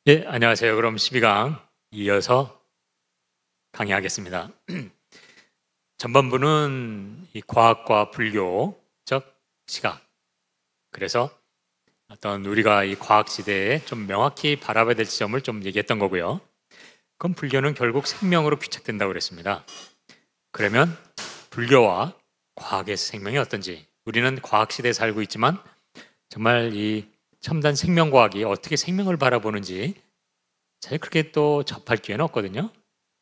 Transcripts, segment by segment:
예, 안녕하세요. 그럼 12강 이어서 강의하겠습니다. 전반부는 이 과학과 불교적 시각, 그래서 어떤 우리가 이 과학 시대에 좀 명확히 바라봐야 될 지점을 좀 얘기했던 거고요. 그럼 불교는 결국 생명으로 귀착된다고 그랬습니다. 그러면 불교와 과학의 생명이 어떤지, 우리는 과학 시대에 살고 있지만 정말 이 첨단 생명과학이 어떻게 생명을 바라보는지 사실 그렇게 또 접할 기회는 없거든요.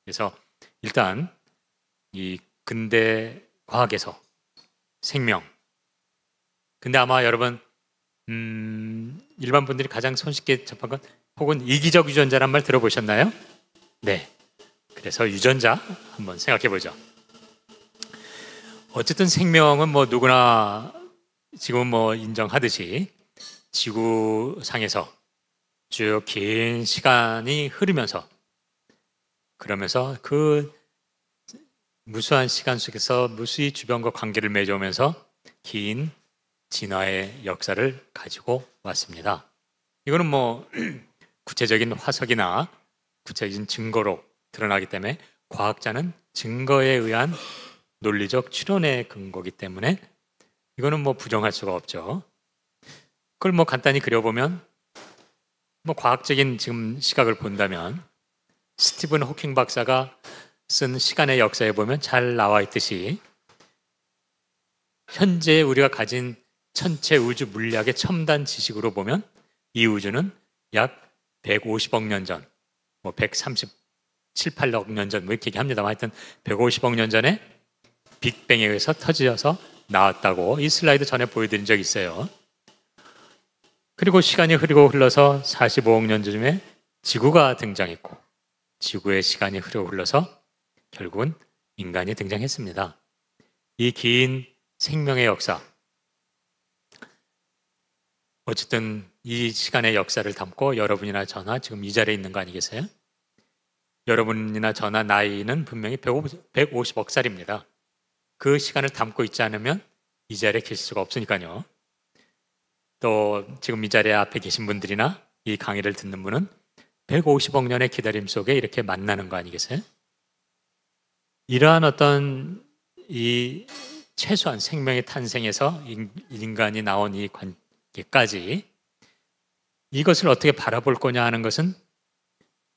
그래서 일단 이 근대 과학에서 생명. 근데 아마 여러분 일반 분들이 가장 손쉽게 접한 건 혹은 이기적 유전자란 말 들어보셨나요? 네. 그래서 유전자 한번 생각해 보죠. 어쨌든 생명은 뭐 누구나 지금 뭐 인정하듯이 지구상에서 쭉 긴 시간이 흐르면서 그러면서 그 무수한 시간 속에서 무수히 주변과 관계를 맺어오면서 긴 진화의 역사를 가지고 왔습니다. 이거는 뭐 구체적인 화석이나 구체적인 증거로 드러나기 때문에 과학자는 증거에 의한 논리적 추론의 근거이기 때문에 이거는 뭐 부정할 수가 없죠. 그걸 뭐 간단히 그려보면 뭐 과학적인 지금 시각을 본다면 스티븐 호킹 박사가 쓴 시간의 역사에 보면 잘 나와 있듯이 현재 우리가 가진 천체 우주 물리학의 첨단 지식으로 보면 이 우주는 약 150억 년 전, 뭐 137, 8억 년 전, 뭐 이렇게 얘기합니다만 하여튼 150억 년 전에 빅뱅에 의해서 터져서 나왔다고 이 슬라이드 전에 보여드린 적이 있어요. 그리고 시간이 흐르고 흘러서 45억 년 전쯤에 지구가 등장했고 지구의 시간이 흘러서 결국은 인간이 등장했습니다. 이 긴 생명의 역사, 어쨌든 이 시간의 역사를 담고 여러분이나 저나 지금 이 자리에 있는 거 아니겠어요? 여러분이나 저나 나이는 분명히 150억 살입니다. 그 시간을 담고 있지 않으면 이 자리에 계실 수가 없으니까요. 또 지금 이 자리에 앞에 계신 분들이나 이 강의를 듣는 분은 150억 년의 기다림 속에 이렇게 만나는 거 아니겠어요? 이러한 어떤 이 최소한 생명의 탄생에서 인간이 나온 이 관계까지 이것을 어떻게 바라볼 거냐 하는 것은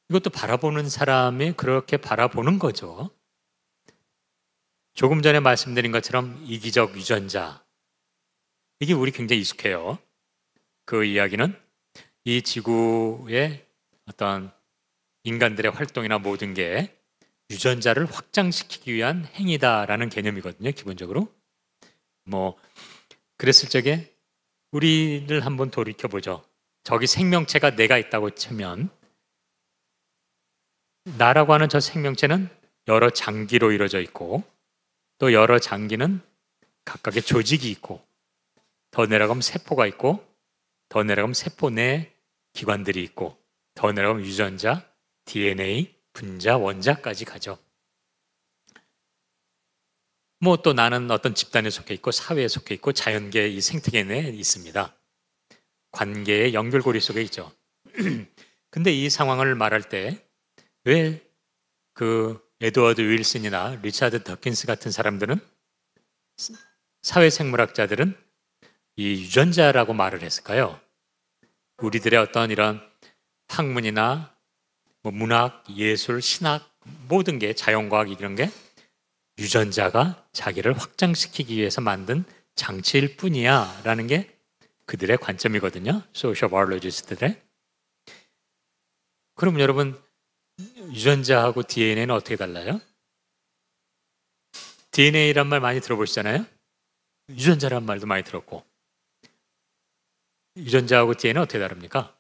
이것도 바라보는 사람이 그렇게 바라보는 거죠. 조금 전에 말씀드린 것처럼 이기적 유전자, 이게 우리 굉장히 익숙해요. 그 이야기는 이 지구의 어떤 인간들의 활동이나 모든 게 유전자를 확장시키기 위한 행위다라는 개념이거든요, 기본적으로. 뭐 그랬을 적에 우리를 한번 돌이켜보죠. 저기 생명체가 내가 있다고 치면 나라고 하는 저 생명체는 여러 장기로 이루어져 있고 또 여러 장기는 각각의 조직이 있고 더 내려가면 세포가 있고 더 내려가면 세포 내 기관들이 있고 더 내려가면 유전자, DNA, 분자, 원자까지 가죠. 뭐 또 나는 어떤 집단에 속해 있고 사회에 속해 있고 자연계 이 생태계 내에 있습니다. 관계의 연결고리 속에 있죠. 근데 이 상황을 말할 때 왜 그 에드워드 윌슨이나 리차드 더킨스 같은 사람들은 사회생물학자들은 이 유전자라고 말을 했을까요? 우리들의 어떤 이런 학문이나 뭐 문학, 예술, 신학 모든 게 자연과학 이런 게 유전자가 자기를 확장시키기 위해서 만든 장치일 뿐이야 라는 게 그들의 관점이거든요. 소셜 바이올로지스트들의. 그럼 여러분 유전자하고 DNA는 어떻게 달라요? DNA란 말 많이 들어보시잖아요. 유전자란 말도 많이 들었고 유전자하고 DNA는 어떻게 다릅니까?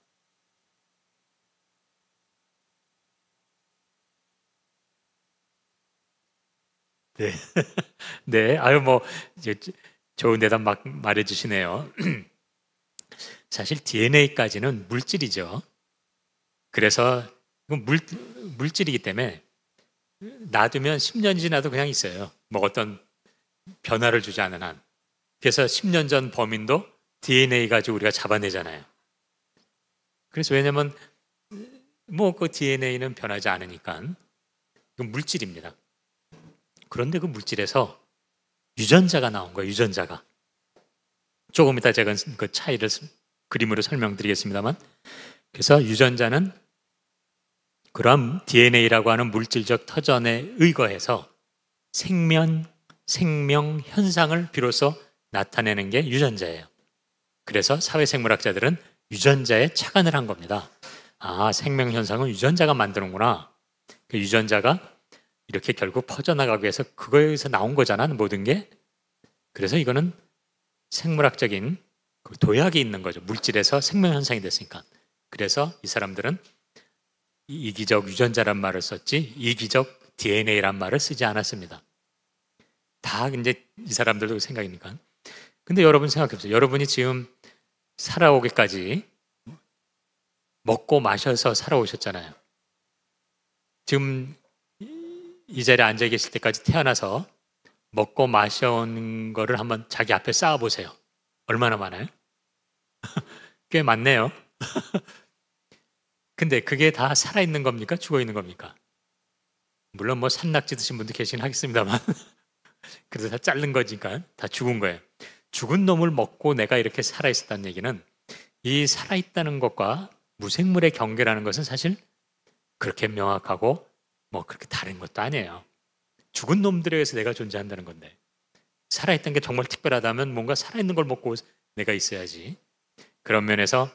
네. 네. 아유, 뭐, 이제 좋은 대답 막 말해주시네요. 사실 DNA까지는 물질이죠. 그래서 이건 물질이기 때문에 놔두면 10년 지나도 그냥 있어요. 뭐 어떤 변화를 주지 않은 한. 그래서 10년 전 범인도 DNA 가지고 우리가 잡아내잖아요. 그래서 왜냐면 뭐 그 DNA는 변하지 않으니까 이건 물질입니다. 그런데 그 물질에서 유전자가 나온 거예요. 유전자가. 조금 이따 제가 그 차이를 그림으로 설명드리겠습니다만, 그래서 유전자는 그런 DNA라고 하는 물질적 터전에 의거해서 생명 현상을 비로소 나타내는 게 유전자예요. 그래서 사회생물학자들은 유전자에 착안을 한 겁니다. 아, 생명 현상은 유전자가 만드는구나. 그 유전자가 이렇게 결국 퍼져나가기 위해서 그거에서 나온 거잖아, 모든 게. 그래서 이거는 생물학적인 그 도약이 있는 거죠. 물질에서 생명 현상이 됐으니까. 그래서 이 사람들은 이기적 유전자란 말을 썼지 이기적 DNA란 말을 쓰지 않았습니다. 다 이제 이 사람들도 생각이니까. 근데 여러분 생각해 보세요. 여러분이 지금 살아오기까지 먹고 마셔서 살아오셨잖아요. 지금 이 자리에 앉아 계실 때까지 태어나서 먹고 마셔온 거를 한번 자기 앞에 쌓아 보세요. 얼마나 많아요? 꽤 많네요. 근데 그게 다 살아있는 겁니까? 죽어있는 겁니까? 물론 뭐 산낙지 드신 분도 계시긴 하겠습니다만 그래서 다 자른 거니까 다 죽은 거예요. 죽은 놈을 먹고 내가 이렇게 살아있었다는 얘기는 이 살아있다는 것과 무생물의 경계라는 것은 사실 그렇게 명확하고 뭐 그렇게 다른 것도 아니에요. 죽은 놈들에 의해서 내가 존재한다는 건데, 살아있던 게 정말 특별하다면 뭔가 살아있는 걸 먹고 내가 있어야지. 그런 면에서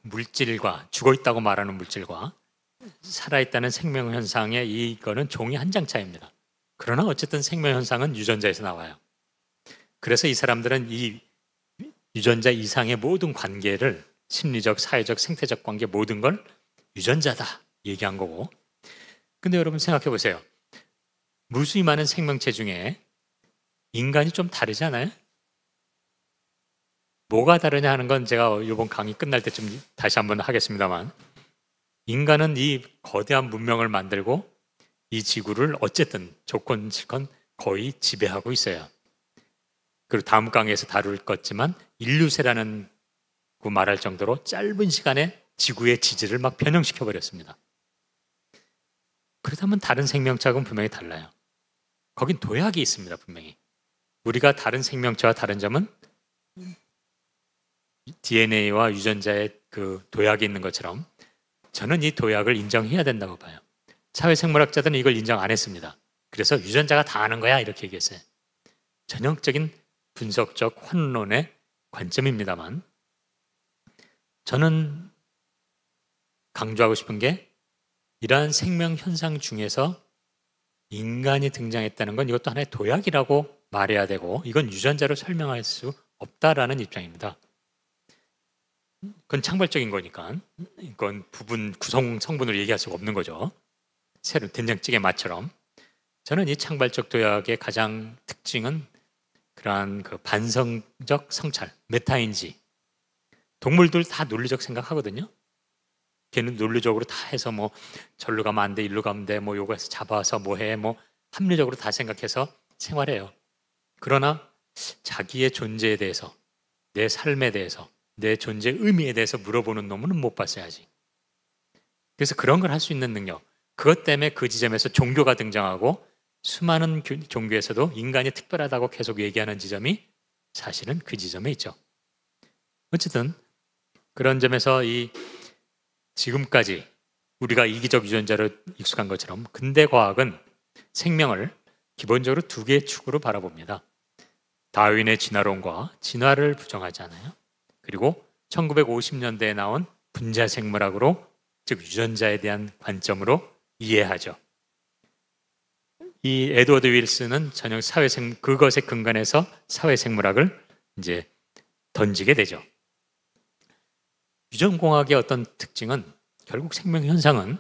물질과 죽어있다고 말하는 물질과 살아있다는 생명 현상의 이거는 종이 한 장 차이입니다. 그러나 어쨌든 생명 현상은 유전자에서 나와요. 그래서 이 사람들은 이 유전자 이상의 모든 관계를 심리적, 사회적, 생태적 관계 모든 걸 유전자다 얘기한 거고. 근데 여러분 생각해 보세요. 무수히 많은 생명체 중에 인간이 좀 다르지 않아요? 뭐가 다르냐 하는 건 제가 이번 강의 끝날 때쯤 다시 한번 하겠습니다만, 인간은 이 거대한 문명을 만들고 이 지구를 어쨌든 조건치건 거의 지배하고 있어요. 그리고 다음 강의에서 다룰 거지만 인류세라는 그 말할 정도로 짧은 시간에 지구의 지지를 막 변형시켜 버렸습니다. 그렇다면 다른 생명체하고는 분명히 달라요. 거긴 도약이 있습니다, 분명히. 우리가 다른 생명체와 다른 점은 DNA와 유전자의 그 도약이 있는 것처럼 저는 이 도약을 인정해야 된다고 봐요. 사회생물학자들은 이걸 인정 안 했습니다. 그래서 유전자가 다 아는 거야 이렇게 얘기했어요. 전형적인 분석적 환론의 관점입니다만, 저는 강조하고 싶은 게 이러한 생명 현상 중에서 인간이 등장했다는 건 이것도 하나의 도약이라고 말해야 되고, 이건 유전자로 설명할 수 없다라는 입장입니다. 그건 창발적인 거니까 이건 부분 구성 성분을 얘기할 수가 없는 거죠. 새로 된장찌개 맛처럼. 저는 이 창발적 도약의 가장 특징은 그러한 그 반성적 성찰, 메타인지. 동물들 다 논리적 생각하거든요. 걔는 논리적으로 다 해서 뭐 절로 가면 안 돼, 일로 가면 돼, 뭐 요거 해서 잡아서 뭐 해, 뭐 합리적으로 다 생각해서 생활해요. 그러나 자기의 존재에 대해서, 내 삶에 대해서, 내 존재의 의미에 대해서 물어보는 놈은 못 봤어야지. 그래서 그런 걸 할 수 있는 능력, 그것 때문에 그 지점에서 종교가 등장하고 수많은 종교에서도 인간이 특별하다고 계속 얘기하는 지점이 사실은 그 지점에 있죠. 어쨌든 그런 점에서 이 지금까지 우리가 이기적 유전자로 익숙한 것처럼 근대 과학은 생명을 기본적으로 두 개의 축으로 바라봅니다. 다윈의 진화론과 진화를 부정하지 않아요. 그리고 1950년대에 나온 분자생물학으로, 즉 유전자에 대한 관점으로 이해하죠. 이 에드워드 윌슨은 전형 그것의 근간에서 사회생물학을 이제 던지게 되죠. 유전공학의 어떤 특징은 결국 생명 현상은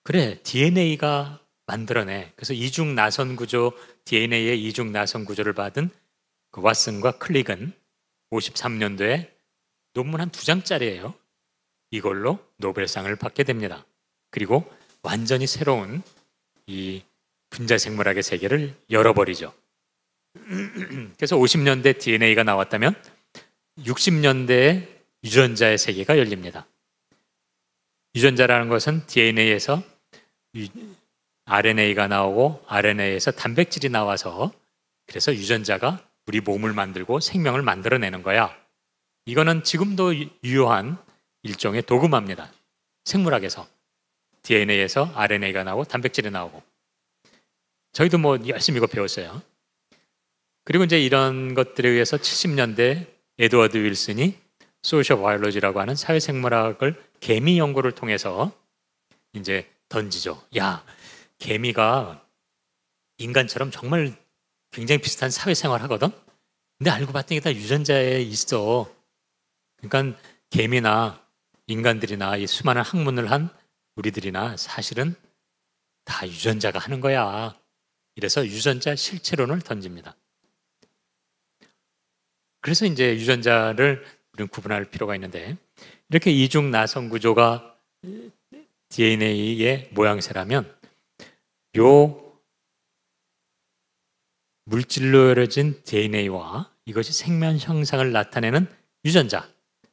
그래 DNA가 만들어내. 그래서 이중 나선 구조, DNA의 이중 나선 구조를 받은 그 왓슨과 클릭은 53년도에 논문 한 2장짜리예요. 이걸로 노벨상을 받게 됩니다. 그리고 완전히 새로운 이 분자생물학의 세계를 열어버리죠. 그래서 50년대 DNA가 나왔다면 60년대에 유전자의 세계가 열립니다. 유전자라는 것은 DNA에서 RNA가 나오고 RNA에서 단백질이 나와서 그래서 유전자가 우리 몸을 만들고 생명을 만들어내는 거야. 이거는 지금도 유효한 일종의 도구마입니다. 생물학에서 DNA에서 RNA가 나오고 단백질이 나오고 저희도 뭐 열심히 이거 배웠어요. 그리고 이제 이런 것들에 의해서 70년대 에드워드 윌슨이 소셜 바이올로지라고 하는 사회생물학을 개미 연구를 통해서 이제 던지죠. 야, 개미가 인간처럼 정말 굉장히 비슷한 사회생활 하거든? 근데 알고 봤더니 다 유전자에 있어. 그러니까 개미나 인간들이나 이 수많은 학문을 한 우리들이나 사실은 다 유전자가 하는 거야. 이래서 유전자 실체론을 던집니다. 그래서 이제 유전자를 우리는 구분할 필요가 있는데 이렇게 이중 나선 구조가 DNA의 모양새라면 요 물질로 이루어진 DNA와 이것이 생명 형상을 나타내는 유전자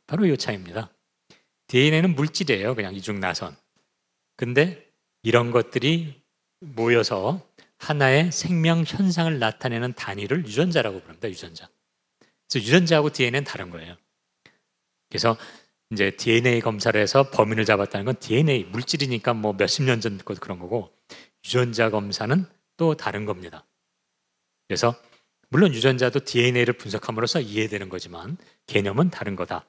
바로 이 차이입니다. DNA는 물질이에요. 그냥 이중 나선. 근데 이런 것들이 모여서 하나의 생명 현상을 나타내는 단위를 유전자라고 부릅니다. 유전자. 그래서 유전자하고 DNA는 다른 거예요. 그래서 이제 DNA 검사를 해서 범인을 잡았다는 건 DNA 물질이니까 뭐 몇십 년 전 그런 거고 유전자 검사는 또 다른 겁니다. 그래서 물론 유전자도 DNA를 분석함으로써 이해되는 거지만 개념은 다른 거다.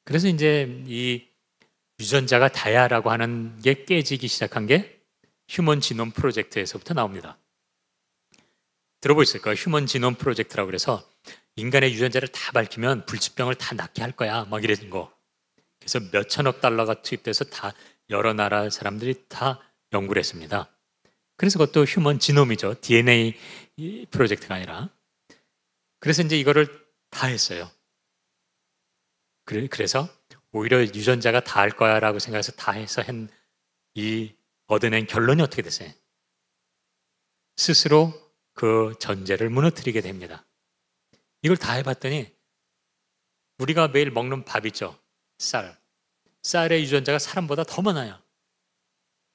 그래서 이제 이 유전자가 다야라고 하는 게 깨지기 시작한 게 휴먼 지놈 프로젝트에서부터 나옵니다. 들어보셨을 거예요. 휴먼 지놈 프로젝트라고 그래서 인간의 유전자를 다 밝히면 불치병을 다 낫게 할 거야. 막 이런 거. 그래서 몇 천억 달러가 투입돼서 다 여러 나라 사람들이 다 연구를 했습니다. 그래서 그것도 휴먼 지놈이죠. DNA 프로젝트가 아니라. 그래서 이제 이거를 다 했어요. 그래서 오히려 유전자가 다 할 거야 라고 생각해서 다 해서 얻어낸 결론이 어떻게 됐어요? 스스로 그 전제를 무너뜨리게 됩니다. 이걸 다 해봤더니 우리가 매일 먹는 밥 있죠? 쌀의 유전자가 사람보다 더 많아요.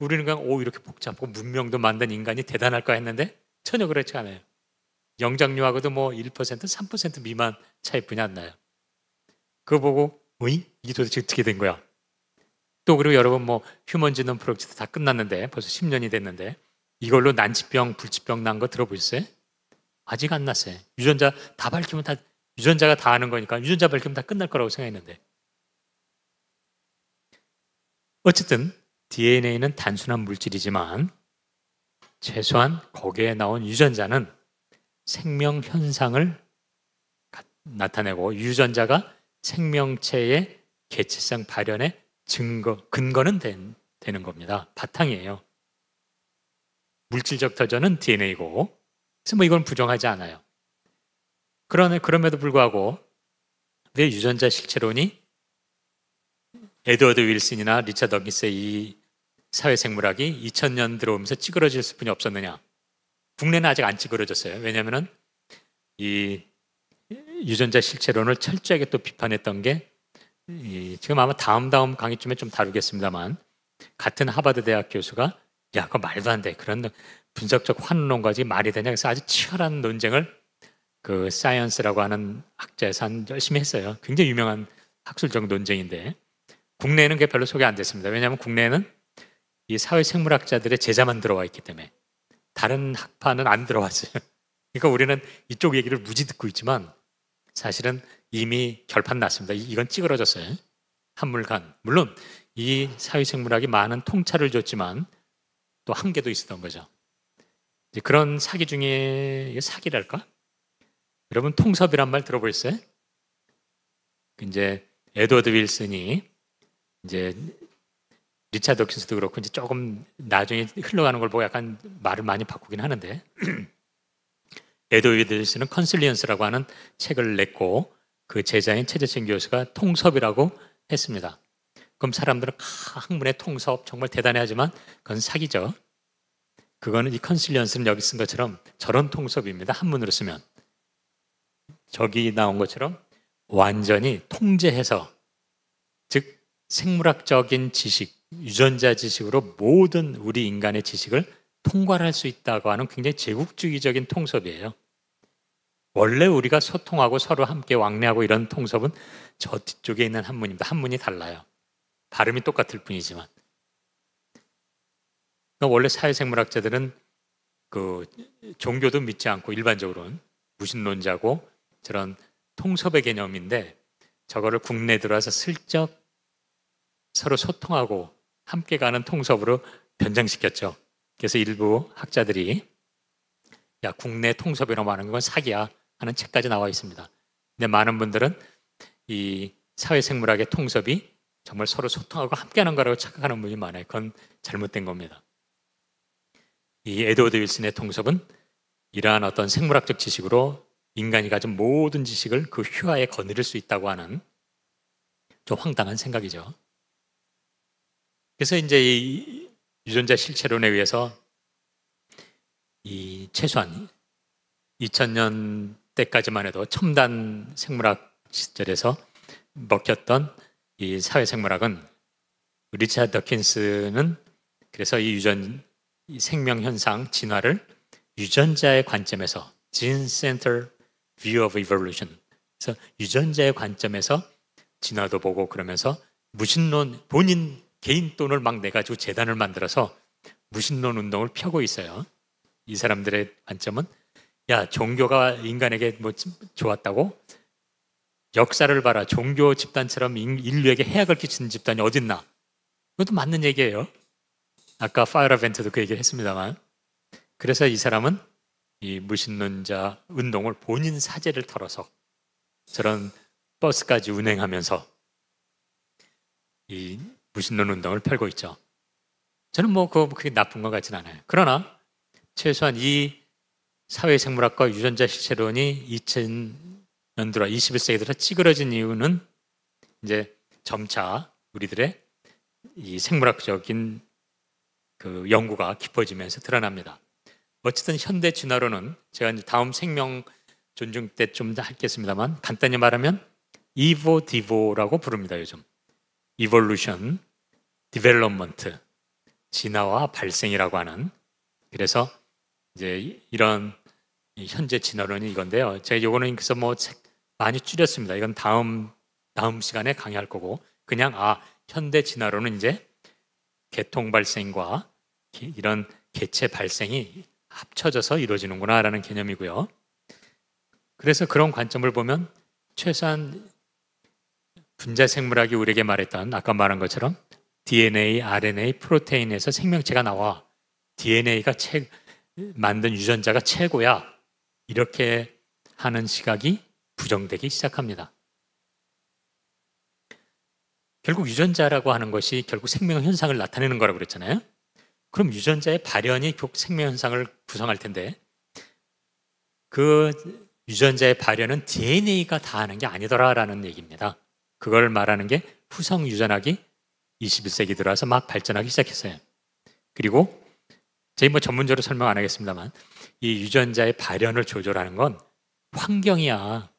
우리는 그냥 이렇게 복잡하고 문명도 만든 인간이 대단할까 했는데 전혀 그렇지 않아요. 영장류하고도 뭐 1%, 3% 미만 차이뿐이 안 나요. 그거 보고 이게 도대체 어떻게 된 거야? 또 그리고 여러분 뭐 휴먼 지놈 프로젝트 다 끝났는데 벌써 10년이 됐는데 이걸로 난치병, 불치병 난 거 들어보셨어요? 아직 안 났어요. 유전자 다 밝히면 다 유전자가 다 아는 거니까 유전자 밝히면 다 끝날 거라고 생각했는데 어쨌든 DNA는 단순한 물질이지만 최소한 거기에 나온 유전자는 생명 현상을 나타내고 유전자가 생명체의 개체성 발현의 근거는 되는 겁니다. 바탕이에요. 물질적 터전은 DNA고 그래서 뭐 이건 부정하지 않아요. 그럼에도 불구하고 왜 유전자 실체론이 에드워드 윌슨이나 리처드 더킨스의 이 사회생물학이 2000년 들어오면서 찌그러질 수뿐이 없었느냐? 국내는 아직 안 찌그러졌어요. 왜냐하면 이 유전자 실체론을 철저하게 또 비판했던 게 지금 아마 다음 강의쯤에 좀 다루겠습니다만 같은 하버드 대학 교수가 야, 그거 말도 안 돼. 그런 분석적 환론까지 말이 되냐? 그래서 아주 치열한 논쟁을 그 사이언스라고 하는 학자에서 열심히 했어요. 굉장히 유명한 학술적 논쟁인데 국내에는 그게 별로 소개 안 됐습니다. 왜냐하면 국내에는 이 사회생물학자들의 제자만 들어와 있기 때문에 다른 학파는 안 들어왔어요. 그러니까 우리는 이쪽 얘기를 무지 듣고 있지만 사실은 이미 결판 났습니다. 이건 찌그러졌어요. 한물간. 물론 이 사회생물학이 많은 통찰을 줬지만 또 한계도 있었던 거죠. 이제 그런 사기 중에 사기랄까? 여러분 통섭이란 말 들어보셨어요? 이제 에드워드 윌슨이 이제 리차드 더킨스도 그렇고 이제 조금 나중에 흘러가는 걸 보고 약간 말을 많이 바꾸긴 하는데 에드워드 윌슨은 컨실리언스라고 하는 책을 냈고 그 제자인 최재천 교수가 통섭이라고 했습니다. 그럼 사람들은 학문의 통섭 정말 대단해하지만 그건 사기죠. 그거는 이 컨실리언스는 여기 쓴 것처럼 저런 통섭입니다. 한문으로 쓰면 저기 나온 것처럼 완전히 통제해서 즉 생물학적인 지식, 유전자 지식으로 모든 우리 인간의 지식을 통괄할 수 있다고 하는 굉장히 제국주의적인 통섭이에요. 원래 우리가 소통하고 서로 함께 왕래하고 이런 통섭은 저 뒤쪽에 있는 한문입니다. 한문이 달라요. 발음이 똑같을 뿐이지만. 그러니까 원래 사회생물학자들은 그 종교도 믿지 않고 일반적으로는 무신론자고 저런 통섭의 개념인데 저거를 국내에 들어와서 슬쩍 서로 소통하고 함께 가는 통섭으로 변장시켰죠. 그래서 일부 학자들이 야, 국내 통섭이라고 하는 건 사기야 하는 책까지 나와 있습니다. 근데 많은 분들은 이 사회생물학의 통섭이 정말 서로 소통하고 함께하는 거라고 착각하는 분이 많아요. 그건 잘못된 겁니다. 이 에드워드 윌슨의 통섭은 이러한 어떤 생물학적 지식으로 인간이 가진 모든 지식을 그 휘하에 거느릴 수 있다고 하는 좀 황당한 생각이죠. 그래서 이제 이 유전자 실체론에 의해서 이 최소한 2000년대까지만 해도 첨단 생물학 시절에서 먹혔던 이 사회생물학은 리차드 더킨스는 그래서 이 생명 현상 진화를 유전자의 관점에서 Gene Center View of Evolution, 그래서 유전자의 관점에서 진화도 보고 그러면서 무신론 본인 개인 돈을 막 내가지고 재단을 만들어서 무신론 운동을 펴고 있어요. 이 사람들의 관점은 야, 종교가 인간에게 뭐 좋았다고? 역사를 봐라. 종교 집단처럼 인류에게 해악을 끼치는 집단이 어딨나? 그것도 맞는 얘기예요. 아까 파이어벤트도 그 얘기를 했습니다만. 그래서 이 사람은 이 무신론자 운동을 본인 사재를 털어서 저런 버스까지 운행하면서 이 무신론 운동을 펼고 있죠. 저는 뭐 그게 나쁜 것 같지는 않아요. 그러나 최소한 이 사회생물학과 유전자 실체론이 2000년대로 21세기 들어 찌그러진 이유는 이제 점차 우리들의 이 생물학적인 그 연구가 깊어지면서 드러납니다. 어쨌든 현대 진화론은 제가 이제 다음 생명 존중 때 좀 더 하겠습니다만 간단히 말하면 이보 디보라고 부릅니다. 요즘 Evolution, Development, 진화와 발생이라고 하는. 그래서 이제 이런 현재 진화론이 이건데요. 제가 요거는 그래서 뭐 책 많이 줄였습니다. 이건 다음 시간에 강의할 거고 그냥 현대 진화론은 이제 계통 발생과 이런 개체 발생이 합쳐져서 이루어지는구나라는 개념이고요. 그래서 그런 관점을 보면 최소한 분자생물학이 우리에게 말했던 아까 말한 것처럼 DNA, RNA, 프로테인에서 생명체가 나와 DNA가 만든 유전자가 최고야. 이렇게 하는 시각이 부정되기 시작합니다. 결국 유전자라고 하는 것이 결국 생명 현상을 나타내는 거라고 그랬잖아요. 그럼 유전자의 발현이 곧 생명 현상을 구성할 텐데 그 유전자의 발현은 DNA가 다 하는 게 아니더라라는 얘기입니다. 그걸 말하는 게 후성 유전학이 21세기 들어와서 막 발전하기 시작했어요. 그리고 저희 뭐 전문적으로 설명 안 하겠습니다만 이 유전자의 발현을 조절하는 건 환경이야.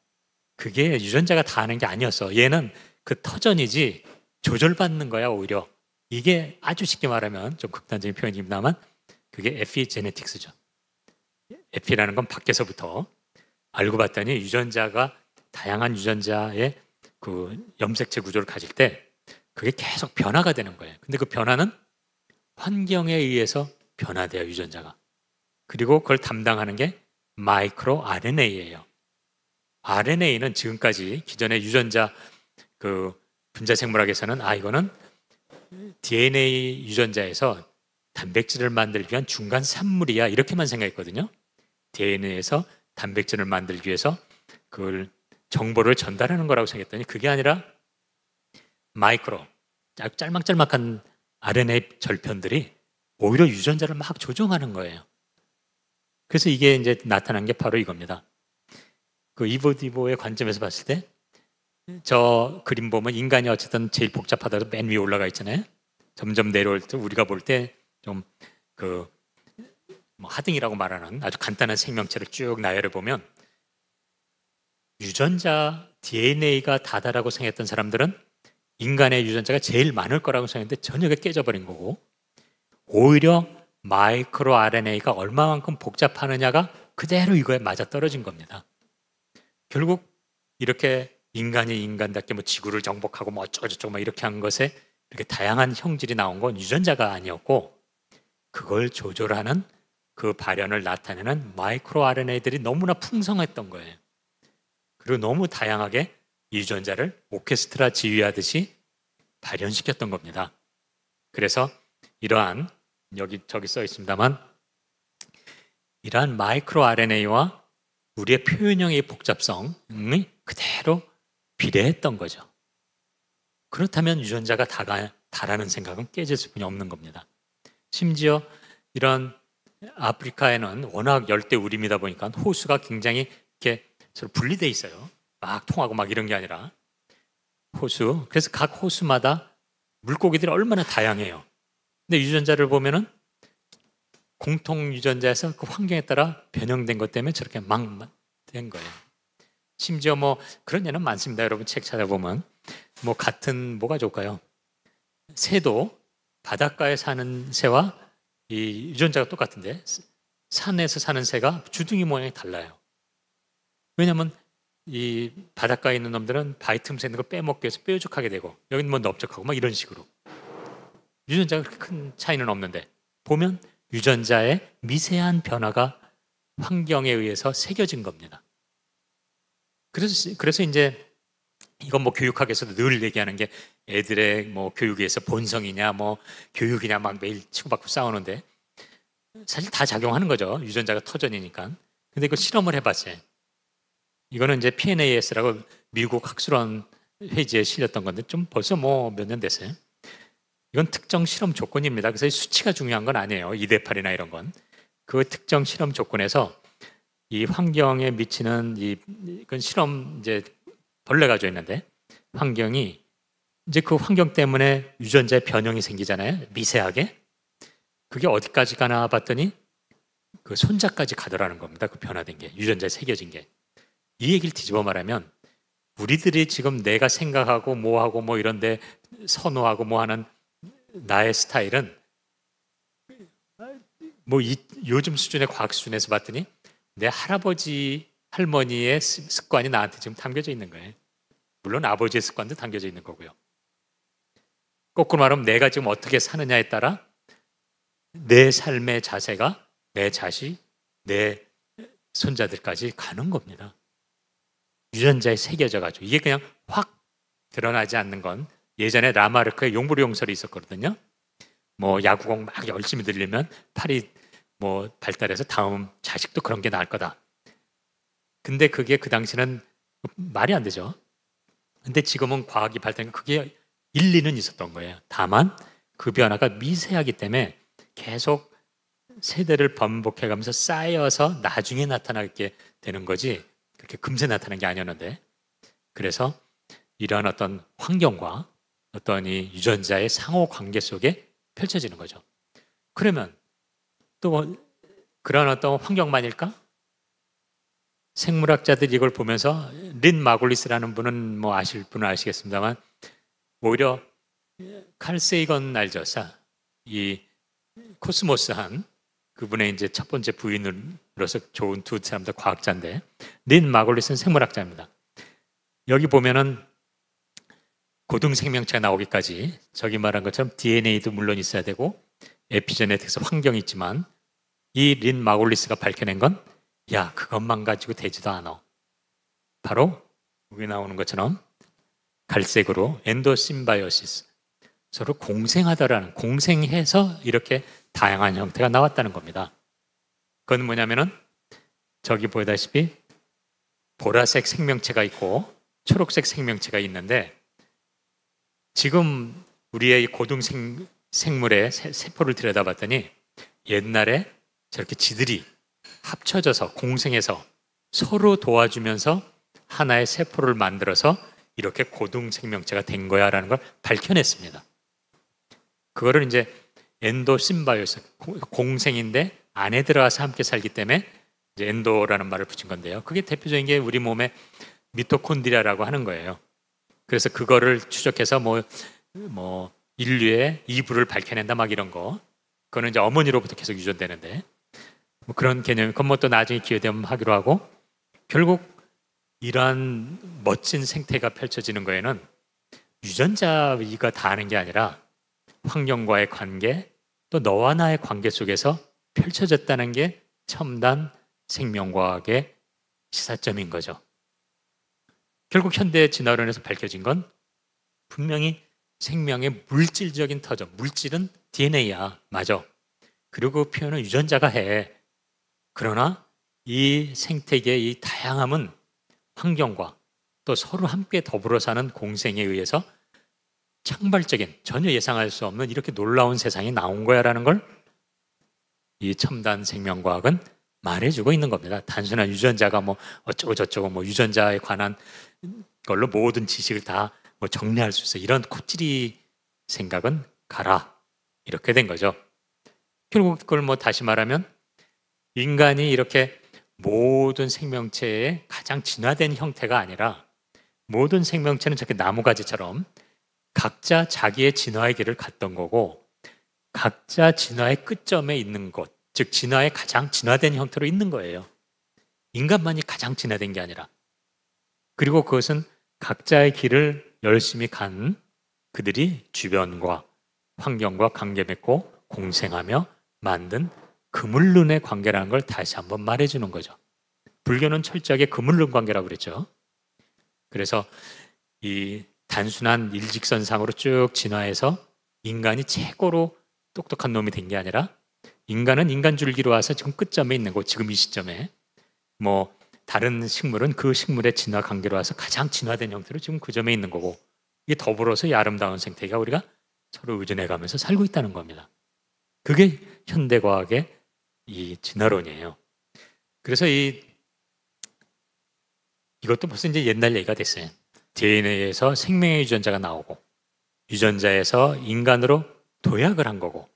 그게 유전자가 다 하는 게 아니었어. 얘는 그 터전이지 조절받는 거야 오히려. 이게 아주 쉽게 말하면 좀 극단적인 표현입니다만 그게 에피제네틱스죠. 에피라는 건 밖에서부터 알고 봤더니 유전자가 다양한 유전자의 그 염색체 구조를 가질 때 그게 계속 변화가 되는 거예요. 근데 그 변화는 환경에 의해서 변화돼요, 유전자가. 그리고 그걸 담당하는 게 마이크로 RNA예요. RNA는 지금까지 기존의 유전자 그 분자생물학에서는 이거는 DNA 유전자에서 단백질을 만들기 위한 중간 산물이야 이렇게만 생각했거든요. DNA에서 단백질을 만들기 위해서 그걸 정보를 전달하는 거라고 생각했더니 그게 아니라 마이크로 짤막짤막한 RNA 절편들이 오히려 유전자를 막 조종하는 거예요. 그래서 이게 이제 나타난 게 바로 이겁니다. 그 이보디보의 관점에서 봤을 때 저 그림 보면 인간이 어쨌든 제일 복잡하다도 맨 위에 올라가 있잖아요. 점점 내려올 때 우리가 볼 때 좀 그 뭐 하등이라고 말하는 아주 간단한 생명체를 쭉 나열해 보면 유전자 DNA가 다다라고 생각했던 사람들은 인간의 유전자가 제일 많을 거라고 생각했는데 전혀 깨져버린 거고, 오히려 마이크로 RNA가 얼마만큼 복잡하느냐가 그대로 이거에 맞아 떨어진 겁니다. 결국 이렇게 인간이 인간답게 뭐 지구를 정복하고 뭐 어쩌고저쩌고 막 이렇게 한 것에 이렇게 다양한 형질이 나온 건 유전자가 아니었고, 그걸 조절하는 그 발현을 나타내는 마이크로 RNA들이 너무나 풍성했던 거예요. 그리고 너무 다양하게 유전자를 오케스트라 지휘하듯이 발현시켰던 겁니다. 그래서 이러한, 여기 저기 써 있습니다만, 이러한 마이크로 RNA와 우리의 표현형의 복잡성이 그대로 비례했던 거죠. 그렇다면 유전자가 다라는 생각은 깨질 수뿐이 없는 겁니다. 심지어 이런 아프리카에는 워낙 열대 우림이다 보니까 호수가 굉장히 이렇게 서로 분리돼 있어요. 막 통하고 막 이런 게 아니라 호수. 그래서 각 호수마다 물고기들이 얼마나 다양해요. 근데 유전자를 보면은 공통 유전자에서 그 환경에 따라 변형된 것 때문에 저렇게 막 된 거예요. 심지어 뭐 그런 예는 많습니다. 여러분 책 찾아보면 뭐 같은 뭐가 좋을까요? 새도 바닷가에 사는 새와 이 유전자가 똑같은데 산에서 사는 새가 주둥이 모양이 달라요. 왜냐하면 이 바닷가에 있는 놈들은 바위 틈새 있는 걸 빼먹기 위해서 뾰족하게 되고, 여기는 뭐 넓적하고 막 이런 식으로. 유전자가 그렇게 큰 차이는 없는데 보면 유전자의 미세한 변화가 환경에 의해서 새겨진 겁니다. 그래서 이제 이건 뭐 교육학에서도 늘 얘기하는 게, 애들의 뭐 교육에서 본성이냐 뭐 교육이냐 막 매일 치고받고 싸우는데 사실 다 작용하는 거죠. 유전자가 터전이니까. 근데 이거 실험을 해봤어요. 이거는 이제 PNAS라고 미국 학술원 회지에 실렸던 건데 좀 벌써 뭐 몇 년 됐어요. 이건 특정 실험 조건입니다. 그래서 수치가 중요한 건 아니에요. 2대8이나 이런 건. 그 특정 실험 조건에서 이 환경에 미치는 이건 실험 이제 벌레가 져 있는데, 환경이 이제 그 환경 때문에 유전자의 변형이 생기잖아요. 미세하게. 그게 어디까지 가나 봤더니 그 손자까지 가더라는 겁니다. 그 변화된 게, 유전자에 새겨진 게. 이 얘기를 뒤집어 말하면 우리들이 지금 내가 생각하고 뭐하고 뭐 이런데 선호하고 뭐 하는 나의 스타일은 뭐 요즘 수준의 과학 수준에서 봤더니 내 할아버지 할머니의 습관이 나한테 지금 담겨져 있는 거예요. 물론 아버지의 습관도 담겨져 있는 거고요. 거꾸로 말하면 내가 지금 어떻게 사느냐에 따라 내 삶의 자세가 내 자식, 내 손자들까지 가는 겁니다. 유전자에 새겨져 가지고 이게 그냥 확 드러나지 않는 건, 예전에 라마르크의 용부리 용설이 있었거든요. 뭐 야구공 막 열심히 들리면 팔이 뭐 발달해서 다음 자식도 그런 게 나을 거다. 근데 그게 그 당시는 말이 안 되죠. 근데 지금은 과학이 발달하니까 그게 일리는 있었던 거예요. 다만 그 변화가 미세하기 때문에 계속 세대를 반복해 가면서 쌓여서 나중에 나타나게 되는 거지, 그렇게 금세 나타나는 게 아니었는데, 그래서 이러한 어떤 환경과 어떤 이 유전자의 상호 관계 속에 펼쳐지는 거죠. 그러면 또 그런 어떤 환경만일까? 생물학자들이 이걸 보면서, 린 마골리스라는 분은 뭐 아실 분은 아시겠습니다만, 오히려 칼 세이건 알죠? 이 코스모스한 그분의 이제 첫 번째 부인으로서 좋은 두 사람 다 과학자인데, 린 마골리스는 생물학자입니다. 여기 보면은 고등 생명체가 나오기까지 저기 말한 것처럼 DNA도 물론 있어야 되고 에피제네틱스 환경이 있지만, 이 린 마골리스가 밝혀낸 건, 야, 그것만 가지고 되지도 않아. 바로 여기 나오는 것처럼 갈색으로 엔도심바이오시스, 서로 공생하다라는, 공생해서 이렇게 다양한 형태가 나왔다는 겁니다. 그건 뭐냐면은 저기 보다시피 보라색 생명체가 있고 초록색 생명체가 있는데, 지금 우리의 고등 생물의 세포를 들여다봤더니 옛날에 저렇게 지들이 합쳐져서 공생해서 서로 도와주면서 하나의 세포를 만들어서 이렇게 고등 생명체가 된 거야라는 걸 밝혀냈습니다. 그거를 이제 엔도심바이오스, 공생인데 안에 들어가서 함께 살기 때문에 이제 엔도라는 말을 붙인 건데요. 그게 대표적인 게 우리 몸의 미토콘드리아라고 하는 거예요. 그래서 그거를 추적해서 뭐 인류의 이부를 밝혀낸다 막 이런 거. 그거는 이제 어머니로부터 계속 유전되는데 뭐 그런 개념. 그건 뭐 또 나중에 기회 되면 하기로 하고 결국 이러한 멋진 생태가 펼쳐지는 거에는 유전자가 다 하는 게 아니라 환경과의 관계 또 너와 나의 관계 속에서 펼쳐졌다는 게 첨단 생명과학의 시사점인 거죠. 결국 현대 진화론에서 밝혀진 건 분명히 생명의 물질적인 터전, 물질은 DNA야, 맞아. 그리고 그 표현은 유전자가 해. 그러나 이 생태계의 이 다양함은 환경과 또 서로 함께 더불어 사는 공생에 의해서 창발적인 전혀 예상할 수 없는 이렇게 놀라운 세상이 나온 거야라는 걸 이 첨단 생명과학은 말해주고 있는 겁니다. 단순한 유전자가 뭐 어쩌고 저쩌고 뭐 유전자에 관한 걸로 모든 지식을 다 뭐 정리할 수 있어. 이런 코끼리 생각은 가라. 이렇게 된 거죠. 결국 그걸 뭐 다시 말하면 인간이 이렇게 모든 생명체의 가장 진화된 형태가 아니라 모든 생명체는 저렇게 나무가지처럼 각자 자기의 진화의 길을 갔던 거고 각자 진화의 끝점에 있는 곳, 즉 진화의 가장 진화된 형태로 있는 거예요. 인간만이 가장 진화된 게 아니라. 그리고 그것은 각자의 길을 열심히 간 그들이 주변과 환경과 관계 맺고 공생하며 만든 그물론의 관계라는 걸 다시 한번 말해주는 거죠. 불교는 철저하게 그물론 관계라고 그랬죠. 그래서 이 단순한 일직선상으로 쭉 진화해서 인간이 최고로 똑똑한 놈이 된 게 아니라 인간은 인간 줄기로 와서 지금 끝점에 있는 거, 지금 이 시점에 뭐 다른 식물은 그 식물의 진화 관계로 와서 가장 진화된 형태로 지금 그 점에 있는 거고 이게 더불어서 이 아름다운 생태계가 우리가 서로 의존해가면서 살고 있다는 겁니다. 그게 현대과학의 이 진화론이에요. 그래서 이것도 벌써 이제 옛날 얘기가 됐어요. DNA에서 생명의 유전자가 나오고 유전자에서 인간으로 도약을 한 거고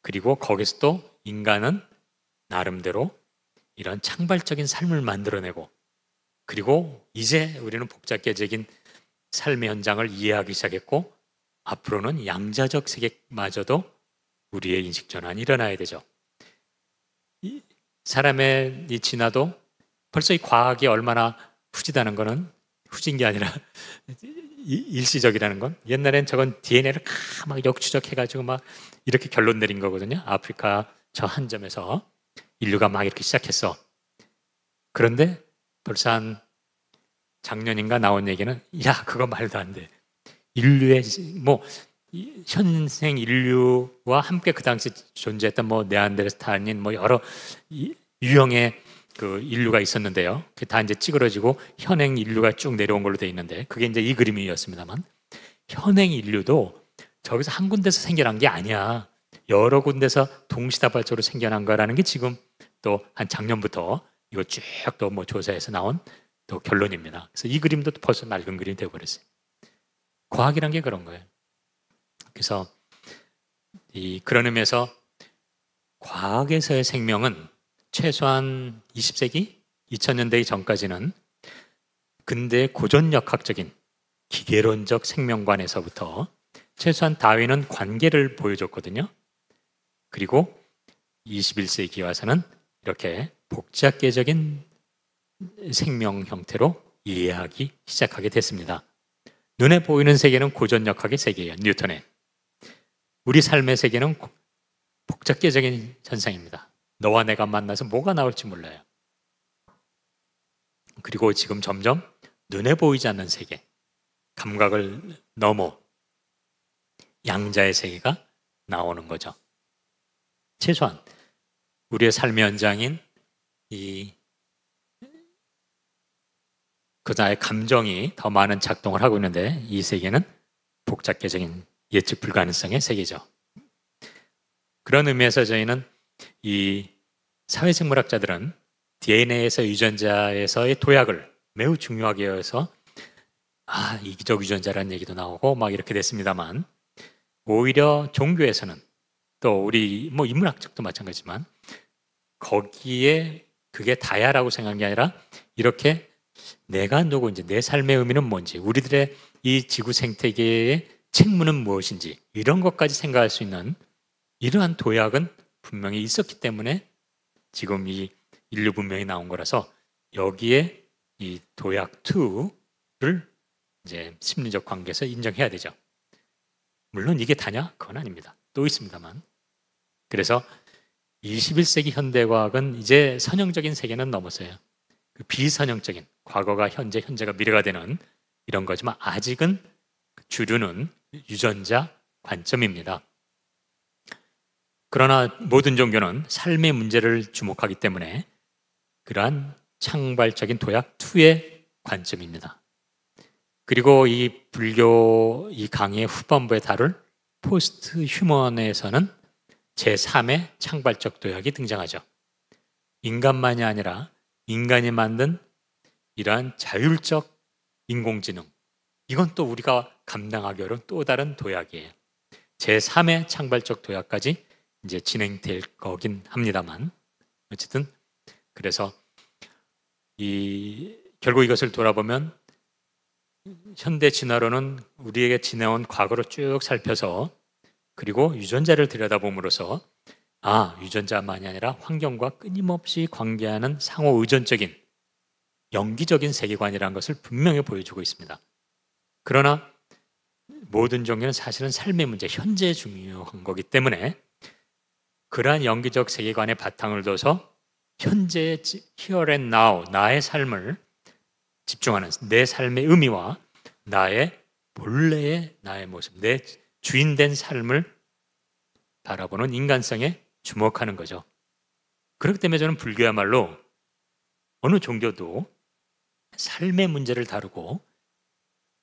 그리고 거기서 또 인간은 나름대로 이런 창발적인 삶을 만들어내고 그리고 이제 우리는 복잡계적인 삶의 현장을 이해하기 시작했고 앞으로는 양자적 세계마저도 우리의 인식 전환이 일어나야 되죠. 이 사람의 이 진화도 벌써 이 과학이 얼마나 후지다는 거는 후진 게 아니라 일시적이라는 건 옛날엔 저건 DNA를 막 역추적해가지고 막 이렇게 결론 내린 거거든요. 아프리카 저 한 점에서 인류가 막 이렇게 시작했어. 그런데 벌써 한 작년인가 나온 얘기는 야 그거 말도 안 돼. 인류의 뭐 현생 인류와 함께 그 당시 존재했던 뭐 네안데르탈인 뭐 여러 유형의 그 인류가 있었는데요. 그게 다 이제 찌그러지고 현행 인류가 쭉 내려온 걸로 돼 있는데 그게 이제 이 그림이었습니다만 현행 인류도 저기서 한 군데서 생겨난 게 아니야. 여러 군데서 동시다발적으로 생겨난 거라는 게 지금 또 한 작년부터 이거 쭉 또 뭐 조사해서 나온 또 결론입니다. 그래서 이 그림도 벌써 낡은 그림이 되어버렸어요. 과학이란 게 그런 거예요. 그래서 그런 의미에서 과학에서의 생명은 최소한 20세기 2000년대 전까지는 근대 고전역학적인 기계론적 생명관에서부터 최소한 다윈은 관계를 보여줬거든요. 그리고 21세기 와서는 이렇게 복잡계적인 생명 형태로 이해하기 시작하게 됐습니다. 눈에 보이는 세계는 고전역학의 세계예요. 뉴턴의. 우리 삶의 세계는 복잡계적인 현상입니다. 너와 내가 만나서 뭐가 나올지 몰라요. 그리고 지금 점점 눈에 보이지 않는 세계, 감각을 넘어 양자의 세계가 나오는 거죠. 최소한 우리의 삶의 현장인 그자의 감정이 더 많은 작동을 하고 있는데 이 세계는 복잡계적인 예측 불가능성의 세계죠. 그런 의미에서 저희는 이 사회생물학자들은 DNA에서 유전자에서의 도약을 매우 중요하게 여겨서 이기적 유전자라는 얘기도 나오고 막 이렇게 됐습니다만 오히려 종교에서는 또 우리 뭐 인문학적도 마찬가지지만 거기에 그게 다야라고 생각한 게 아니라 이렇게 내가 누구, 이제 내 삶의 의미는 뭔지, 우리들의 이 지구 생태계의 책무는 무엇인지, 이런 것까지 생각할 수 있는 이러한 도약은 분명히 있었기 때문에 지금 이 인류 문명이 나온 거라서, 여기에 이 도약 2를 이제 심리적 관계에서 인정해야 되죠. 물론 이게 다냐? 그건 아닙니다. 또 있습니다만. 그래서 21세기 현대과학은 이제 선형적인 세계는 넘었어요. 그 비선형적인, 과거가 현재, 현재가 미래가 되는 이런 거지만, 아직은 주류는 유전자 관점입니다. 그러나 모든 종교는 삶의 문제를 주목하기 때문에 그러한 창발적인 도약 2의 관점입니다. 그리고 이 불교 이 강의의 후반부에 다룰 포스트 휴먼에서는 제3의 창발적 도약이 등장하죠. 인간만이 아니라 인간이 만든 이러한 자율적 인공지능, 이건 또 우리가 감당하기 어려운 또 다른 도약이에요. 제3의 창발적 도약까지 이제 진행될 거긴 합니다만, 어쨌든 그래서 결국 이것을 돌아보면 현대 진화론은 우리에게 지나온 과거를 쭉 살펴서, 그리고 유전자를 들여다봄으로써 유전자만이 아니라 환경과 끊임없이 관계하는 상호 의존적인 영기적인 세계관이라는 것을 분명히 보여주고 있습니다. 그러나 모든 종교는 사실은 삶의 문제, 현재에 중요한 거기 때문에 그러한 영기적 세계관의 바탕을 둬서 현재의 here and now, 나의 삶을 집중하는, 내 삶의 의미와 나의 본래의 나의 모습, 내 주인된 삶을 바라보는 인간성에 주목하는 거죠. 그렇기 때문에 저는 불교야말로 어느 종교도 삶의 문제를 다루고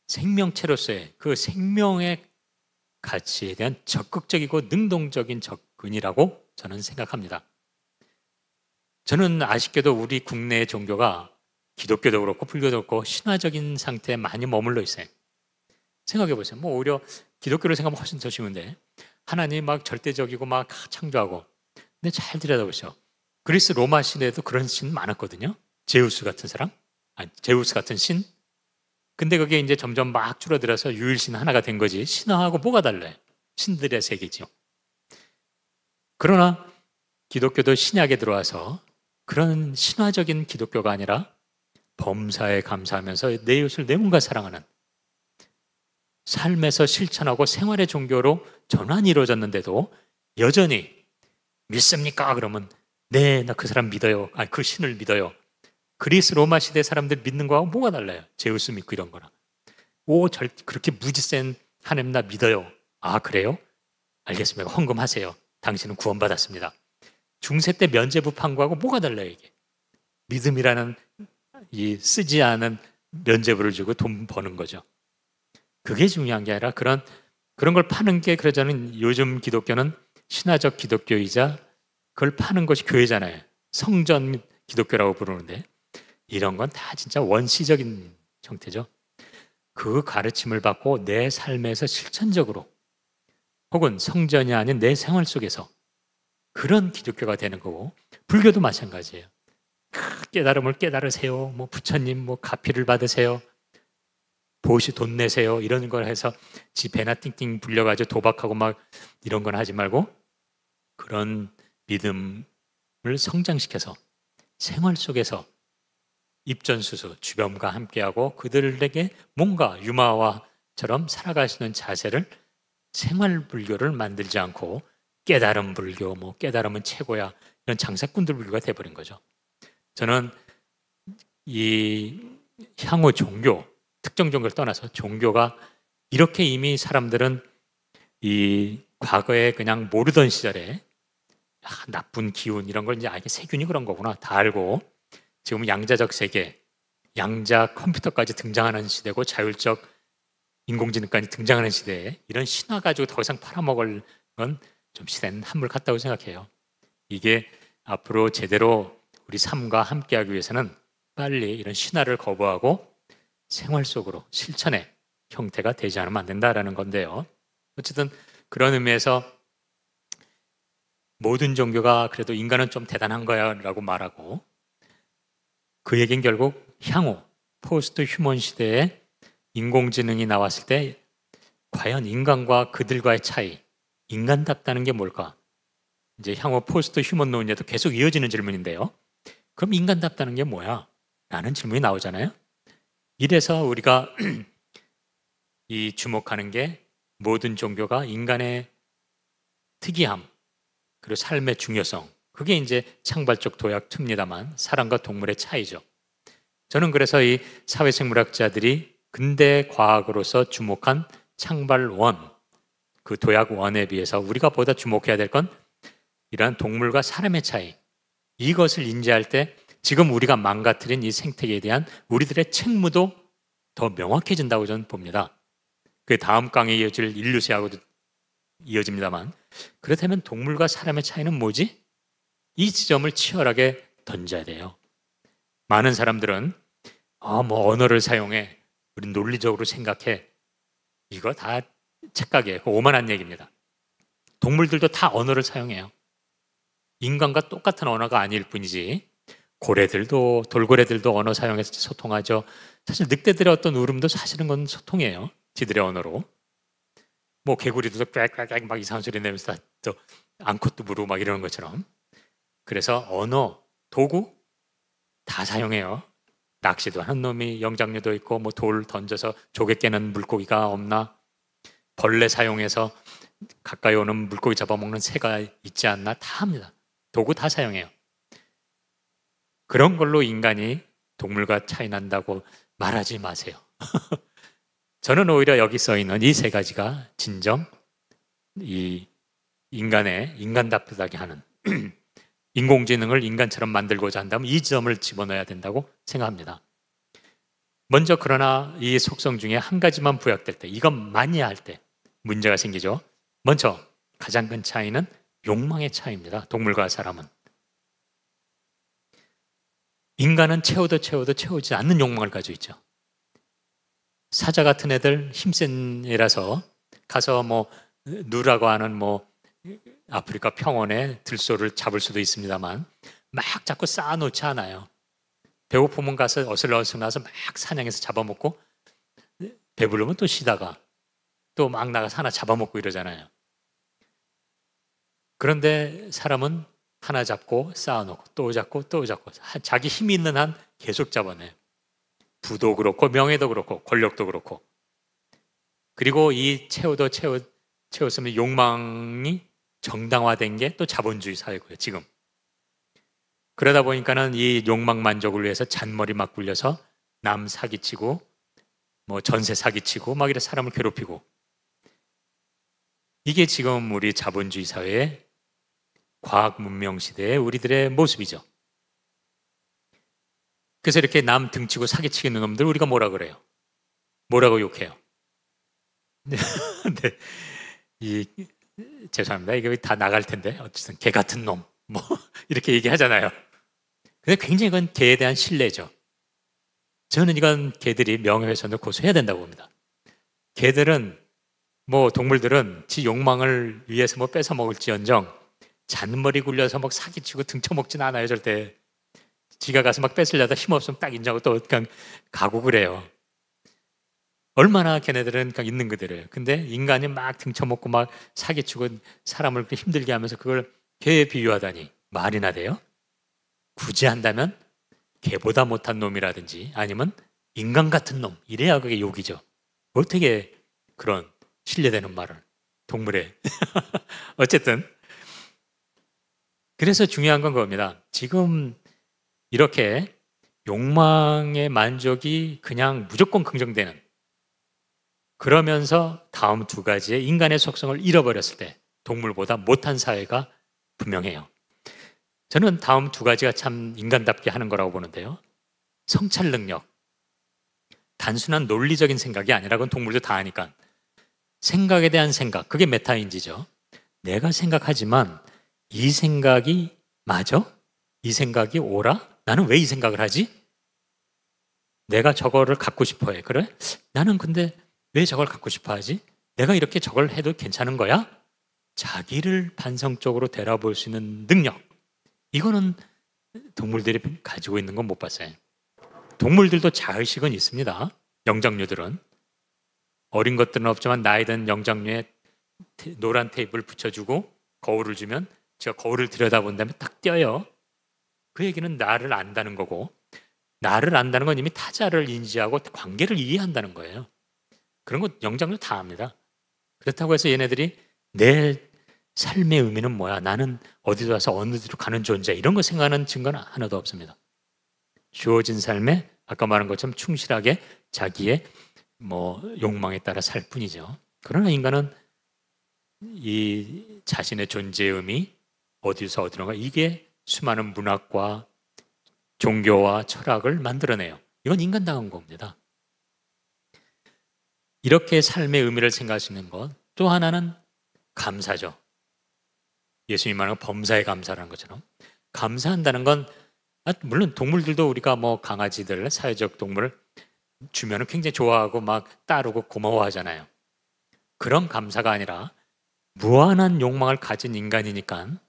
생명체로서의 그 생명의 가치에 대한 적극적이고 능동적인 접근이라고 저는 생각합니다. 저는 아쉽게도 우리 국내 종교가 기독교도 그렇고 불교도 그렇고 신화적인 상태에 많이 머물러 있어요. 생각해 보세요. 오히려 기독교를 생각하면 훨씬 더 쉬운데, 하나님 막 절대적이고 막 창조하고. 근데 잘 들여다보시죠. 그리스 로마 시대에도 그런 신 많았거든요. 제우스 같은 사람, 제우스 같은 신. 근데 그게 이제 점점 막 줄어들어서 유일신 하나가 된 거지, 신화하고 뭐가 달라요? 신들의 세계죠. 그러나 기독교도 신약에 들어와서 그런 신화적인 기독교가 아니라 범사에 감사하면서 내 이웃을 내 몸과 사랑하는 삶에서 실천하고 생활의 종교로 전환이 이루어졌는데도 여전히 믿습니까? 그러면 네, 나 그 사람 믿어요. 그 신을 믿어요. 그리스 로마 시대 사람들 믿는 거하고 뭐가 달라요? 제우스 믿고 이런 거랑. 그렇게 무지 센 하나님 나 믿어요. 그래요? 알겠습니다. 헌금하세요. 당신은 구원받았습니다. 중세 때 면죄부 판구하고 뭐가 달라요, 이게? 믿음이라는 이 쓰지 않은 면죄부를 주고 돈 버는 거죠. 그게 중요한 게 아니라 그런 걸 파는 게, 그래서 저는 요즘 기독교는 신화적 기독교이자 그걸 파는 것이 교회잖아요. 성전 기독교라고 부르는데, 이런 건 다 진짜 원시적인 형태죠. 그 가르침을 받고 내 삶에서 실천적으로, 혹은 성전이 아닌 내 생활 속에서 그런 기독교가 되는 거고, 불교도 마찬가지예요. 깨달음을 깨달으세요. 부처님 가피를 받으세요. 보시 돈 내세요. 이런 걸 해서 지 배나 띵띵 불려가지고 도박하고 막 이런 건 하지 말고, 그런 믿음을 성장시켜서 생활 속에서 입전수수, 주변과 함께하고 그들에게 뭔가 유마와처럼 살아갈 수 있는 자세를, 생활 불교를 만들지 않고 깨달음 불교, 깨달음은 최고야, 이런 장사꾼들 불교가 돼버린 거죠. 저는 이 향후 종교, 특정 종교를 떠나서 종교가 이렇게 이미 사람들은 이 과거에 그냥 모르던 시절에 나쁜 기운 이런 걸 이제 세균이 그런 거구나 다 알고, 지금 양자적 세계, 양자 컴퓨터까지 등장하는 시대고 자율적 인공지능까지 등장하는 시대에 이런 신화 가지고 더 이상 팔아먹을 건 좀 시대는 한물 같다고 생각해요. 이게 앞으로 제대로 우리 삶과 함께하기 위해서는 빨리 이런 신화를 거부하고 생활 속으로 실천의 형태가 되지 않으면 안 된다라는 건데요. 어쨌든 그런 의미에서 모든 종교가 그래도 인간은 좀 대단한 거야 라고 말하고, 그 얘기는 결국 향후 포스트 휴먼 시대에 인공지능이 나왔을 때 과연 인간과 그들과의 차이, 인간답다는 게 뭘까? 이제 향후 포스트 휴먼 논의에도 계속 이어지는 질문인데요. 그럼 인간답다는 게 뭐야? 라는 질문이 나오잖아요. 이래서 우리가 이 주목하는 게 모든 종교가 인간의 특이함, 그리고 삶의 중요성, 그게 이제 창발적 도약 2입니다만 사람과 동물의 차이죠. 저는 그래서 이 사회생물학자들이 근대 과학으로서 주목한 창발 1, 그 도약 1에 비해서 우리가 보다 주목해야 될 건 이러한 동물과 사람의 차이, 이것을 인지할 때 지금 우리가 망가뜨린 이 생태계에 대한 우리들의 책무도 더 명확해진다고 저는 봅니다. 그 다음 강의에 이어질 인류세하고도 이어집니다만, 그렇다면 동물과 사람의 차이는 뭐지? 이 지점을 치열하게 던져야 돼요. 많은 사람들은 뭐 언어를 사용해, 우리 논리적으로 생각해, 이거 다 착각이에요. 오만한 얘기입니다. 동물들도 다 언어를 사용해요. 인간과 똑같은 언어가 아닐 뿐이지, 고래들도, 돌고래들도 언어 사용해서 소통하죠. 사실 늑대들의 어떤 울음도 사실은 건 소통이에요. 지들의 언어로. 뭐 개구리도 꽥꽥꽥 막 이상한 소리 내면서 또 앙컷도 부르고 막 이러는 것처럼. 그래서 언어, 도구 다 사용해요. 낚시도 하는 놈이 영장류도 있고, 뭐 돌 던져서 조개 깨는 물고기가 없나, 벌레 사용해서 가까이 오는 물고기 잡아먹는 새가 있지 않나, 다 합니다. 도구 다 사용해요. 그런 걸로 인간이 동물과 차이 난다고 말하지 마세요. 저는 오히려 여기 써 있는 이 세 가지가 진정 이 인간의 인간답게 하는 인공지능을 인간처럼 만들고자 한다면 이 점을 집어넣어야 된다고 생각합니다. 먼저 그러나 이 속성 중에 한 가지만 부각될 때, 이것만이 할 때 문제가 생기죠. 먼저 가장 큰 차이는 욕망의 차이입니다. 동물과 사람은. 인간은 채워도 채우지 않는 욕망을 가지고 있죠. 사자 같은 애들 힘센 애라서 가서 뭐 누라고 하는 뭐 아프리카 평원에 들소를 잡을 수도 있습니다만 막 자꾸 쌓아놓지 않아요. 배고프면 가서 어슬어슬 나서 막 사냥해서 잡아먹고, 배부르면 또 쉬다가 또 막 나가서 하나 잡아먹고 이러잖아요. 그런데 사람은 하나 잡고 쌓아놓고 또 잡고 자기 힘이 있는 한 계속 잡아내요. 부도 그렇고 명예도 그렇고 권력도 그렇고. 그리고 이 채웠으면 욕망이 정당화된 게 또 자본주의 사회고요, 지금. 그러다 보니까는 이 욕망 만족을 위해서 잔머리 막 굴려서 남 사기치고 뭐 전세 사기치고 막 이래 사람을 괴롭히고, 이게 지금 우리 자본주의 사회의 과학 문명 시대의 우리들의 모습이죠. 그래서 이렇게 남 등치고 사기치는 놈들 우리가 뭐라 그래요? 뭐라고 욕해요? 네. 죄송합니다. 이게 다 나갈 텐데 어쨌든 개 같은 놈 뭐 이렇게 얘기하잖아요. 근데 굉장히 이건 개에 대한 신뢰죠. 저는 이건 개들이 명예훼손을 고소해야 된다고 봅니다. 개들은 뭐 동물들은 지 욕망을 위해서 뭐 뺏어 먹을지언정 잔머리 굴려서 막 사기치고 등쳐먹진 않아요, 절대. 지가 가서 막 뺏으려다 힘없으면 딱 인정하고 또 그냥 가고 그래요. 얼마나 걔네들은 그냥 있는 그대로예요. 근데 인간이 막 등쳐먹고 막 사기치고 사람을 그렇게 힘들게 하면서 그걸 개에 비유하다니 말이나 돼요? 굳이 한다면 개보다 못한 놈이라든지 아니면 인간 같은 놈, 이래야 그게 욕이죠. 어떻게 그런 신뢰되는 말을 동물에. 어쨌든 그래서 중요한 건 겁니다. 지금 이렇게 욕망의 만족이 그냥 무조건 긍정되는, 그러면서 다음 두 가지의 인간의 속성을 잃어버렸을 때 동물보다 못한 사회가 분명해요. 저는 다음 두 가지가 참 인간답게 하는 거라고 보는데요. 성찰 능력. 단순한 논리적인 생각이 아니라 그건 동물도 다 하니까. 생각에 대한 생각, 그게 메타인지죠. 내가 생각하지만 이 생각이 맞아? 이 생각이 옳아? 나는 왜 이 생각을 하지? 내가 저거를 갖고 싶어 해. 그래? 나는 근데 왜 저걸 갖고 싶어 하지? 내가 이렇게 저걸 해도 괜찮은 거야? 자기를 반성적으로 되돌아볼 수 있는 능력. 이거는 동물들이 가지고 있는 건 못 봤어요. 동물들도 자의식은 있습니다. 영장류들은. 어린 것들은 없지만 나이 든 영장류에 노란 테이프를 붙여주고 거울을 주면 제가 거울을 들여다본다면 딱 띄어요. 그 얘기는 나를 안다는 거고, 나를 안다는 건 이미 타자를 인지하고 관계를 이해한다는 거예요. 그런 거 영장류 다 압니다. 그렇다고 해서 얘네들이 내 삶의 의미는 뭐야? 나는 어디서 와서 어느 데로 가는 존재? 이런 거 생각하는 증거는 하나도 없습니다. 주어진 삶에 아까 말한 것처럼 충실하게 자기의 욕망에 따라 살 뿐이죠. 그러나 인간은 이 자신의 존재의 의미, 어디서 어디론가, 이게 수많은 문학과 종교와 철학을 만들어내요. 이건 인간당한 겁니다. 이렇게 삶의 의미를 생각할 수 있는 것, 또 하나는 감사죠. 예수님 말하는 범사에 감사라는 것처럼 감사한다는 건, 물론 동물들도 우리가 강아지들, 사회적 동물을 주면은 굉장히 좋아하고 막 따르고 고마워하잖아요. 그런 감사가 아니라 무한한 욕망을 가진 인간이니까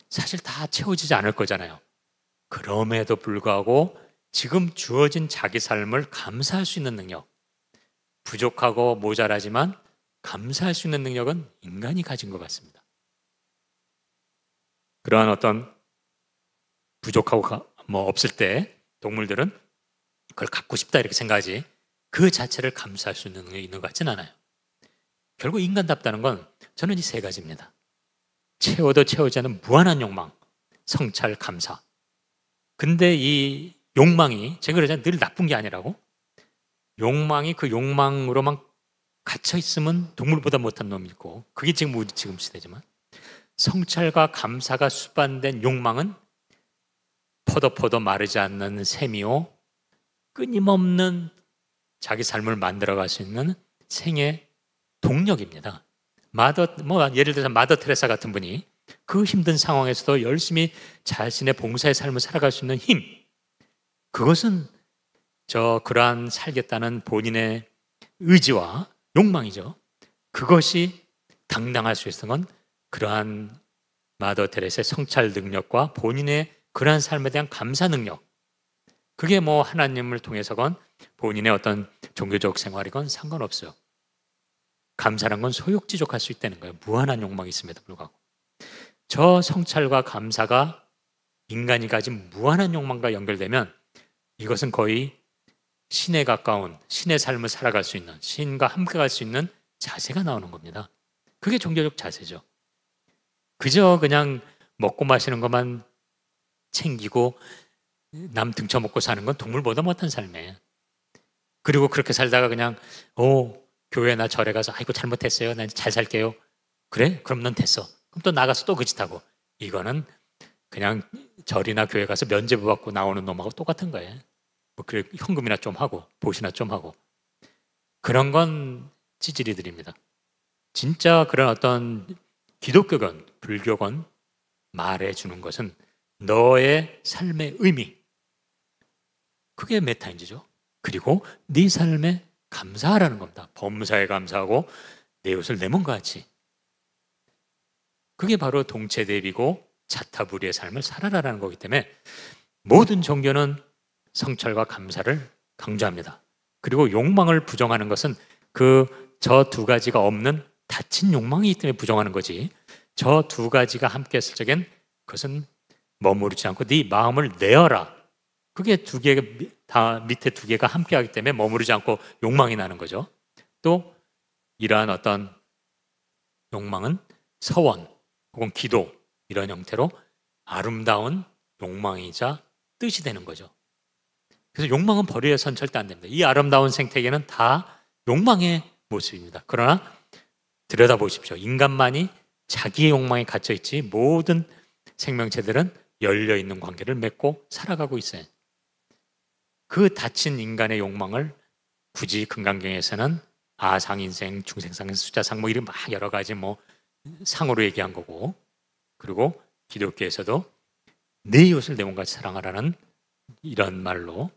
사실 다 채워지지 않을 거잖아요. 그럼에도 불구하고 지금 주어진 자기 삶을 감사할 수 있는 능력, 부족하고 모자라지만 감사할 수 있는 능력은 인간이 가진 것 같습니다. 그러한 어떤 부족하고 없을 때 동물들은 그걸 갖고 싶다 이렇게 생각하지, 그 자체를 감사할 수 있는 능력이 있는 것 같진 않아요. 결국 인간답다는 건 저는 이 세 가지입니다. 채워도 채우지 않는 무한한 욕망, 성찰, 감사. 근데 이 욕망이, 제가 그러잖아요. 늘 나쁜 게 아니라고. 욕망이 그 욕망으로만 갇혀 있으면 동물보다 못한 놈이 있고, 그게 지금 우리 지금 시대지만, 성찰과 감사가 수반된 욕망은 포도 마르지 않는 샘이요, 끊임없는 자기 삶을 만들어갈 수 있는 생의 동력입니다. 예를 들어서 마더 테레사 같은 분이 그 힘든 상황에서도 열심히 자신의 봉사의 삶을 살아갈 수 있는 힘, 그것은 그러한 살겠다는 본인의 의지와 욕망이죠. 그것이 당당할 수 있는 건 그러한 마더 테레사의 성찰 능력과 본인의 그러한 삶에 대한 감사 능력, 그게 하나님을 통해서건 본인의 어떤 종교적 생활이건 상관없어요. 감사란 건 소욕지족할 수 있다는 거예요. 무한한 욕망이 있음에도 불구하고. 저 성찰과 감사가 인간이 가진 무한한 욕망과 연결되면 이것은 거의 신에 가까운, 신의 삶을 살아갈 수 있는, 신과 함께 갈 수 있는 자세가 나오는 겁니다. 그게 종교적 자세죠. 그저 그냥 먹고 마시는 것만 챙기고 남 등쳐먹고 사는 건 동물보다 못한 삶이에요. 그리고 그렇게 살다가 그냥 교회나 절에 가서 아이고 잘못했어요, 난 잘 살게요. 그래? 그럼 넌 됐어. 그럼 또 나가서 또 그 짓하고. 이거는 그냥 절이나 교회 가서 면죄부 받고 나오는 놈하고 똑같은 거예요. 그래, 현금이나 좀 하고 보시나 좀 하고. 그런 건 찌질이들입니다. 진짜 그런 어떤 기독교건 불교건 말해주는 것은 너의 삶의 의미, 그게 메타인지죠. 그리고 네 삶에 감사하라는 겁니다. 범사에 감사하고 내 옷을 내 몸과 같이. 그게 바로 동체대비고 자타불의의 삶을 살아라라는 거기 때문에 모든 종교는 성찰과 감사를 강조합니다. 그리고 욕망을 부정하는 것은 저 두 가지가 없는 닫힌 욕망이기 때문에 부정하는 거지, 저 두 가지가 함께 했을 적엔 그것은 머무르지 않고 네 마음을 내어라. 그게 두 개가 다 밑에 두 개가 함께 하기 때문에 머무르지 않고 욕망이 나는 거죠. 또 이러한 어떤 욕망은 서원 혹은 기도, 이런 형태로 아름다운 욕망이자 뜻이 되는 거죠. 그래서 욕망은 버려서는 절대 안 됩니다. 이 아름다운 생태계는 다 욕망의 모습입니다. 그러나 들여다보십시오. 인간만이 자기의 욕망에 갇혀있지 모든 생명체들은 열려있는 관계를 맺고 살아가고 있어요. 그 닫힌 인간의 욕망을 굳이 금강경에서는 아상인생, 중생상, 수자상 이런 막 여러 가지 상으로 얘기한 거고, 그리고 기독교에서도 내 이웃을 내 몸같이 사랑하라는 이런 말로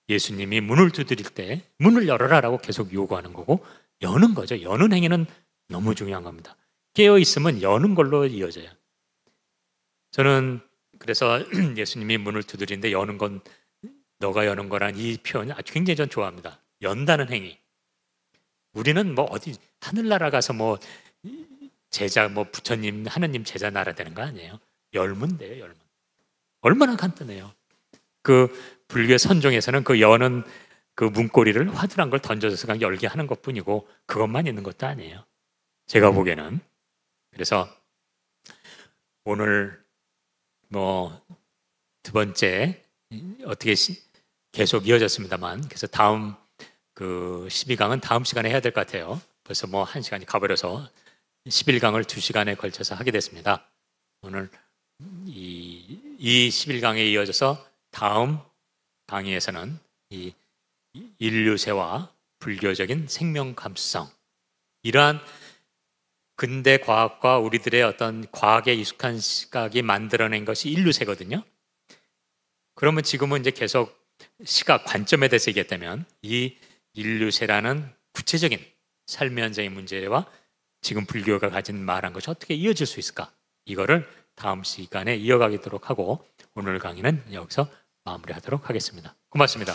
예수님이 문을 두드릴 때 문을 열어라라고 계속 요구하는 거고, 여는 거죠. 여는 행위는 너무 중요한 겁니다. 깨어 있으면 여는 걸로 이어져요. 저는 그래서 예수님이 문을 두드리는데 여는 건 너가 여는 거란 이 표현 아주 굉장히 전 좋아합니다. 연다는 행위. 우리는 뭐 어디 하늘나라 가서 뭐 제자 뭐 부처님 하느님 제자 나라 되는 거 아니에요. 열면 돼요. 열면. 얼마나 간단해요. 그 불교 선종에서는 그 여는 그 문고리를 화두란 걸 던져서 그냥 열게 하는 것뿐이고 그것만 있는 것도 아니에요. 제가 보기에는. 그래서 오늘 뭐 두 번째 어떻게 계속 이어졌습니다만 그래서 다음 그 12강은 다음 시간에 해야 될 것 같아요. 벌써 뭐 1시간이 가버려서 11강을 2시간에 걸쳐서 하게 됐습니다. 오늘 이 11강에 이어져서 다음 강의에서는 이 인류세와 불교적인 생명 감수성, 이러한 근대 과학과 우리들의 어떤 과학에 익숙한 시각이 만들어낸 것이 인류세거든요. 그러면 지금은 이제 계속 시각 관점에 대해서 얘기했다면 이 인류세라는 구체적인 삶의 현장의 문제와 지금 불교가 가진 말한 것이 어떻게 이어질 수 있을까? 이거를 다음 시간에 이어가도록 하고 오늘 강의는 여기서 마무리하도록 하겠습니다. 고맙습니다.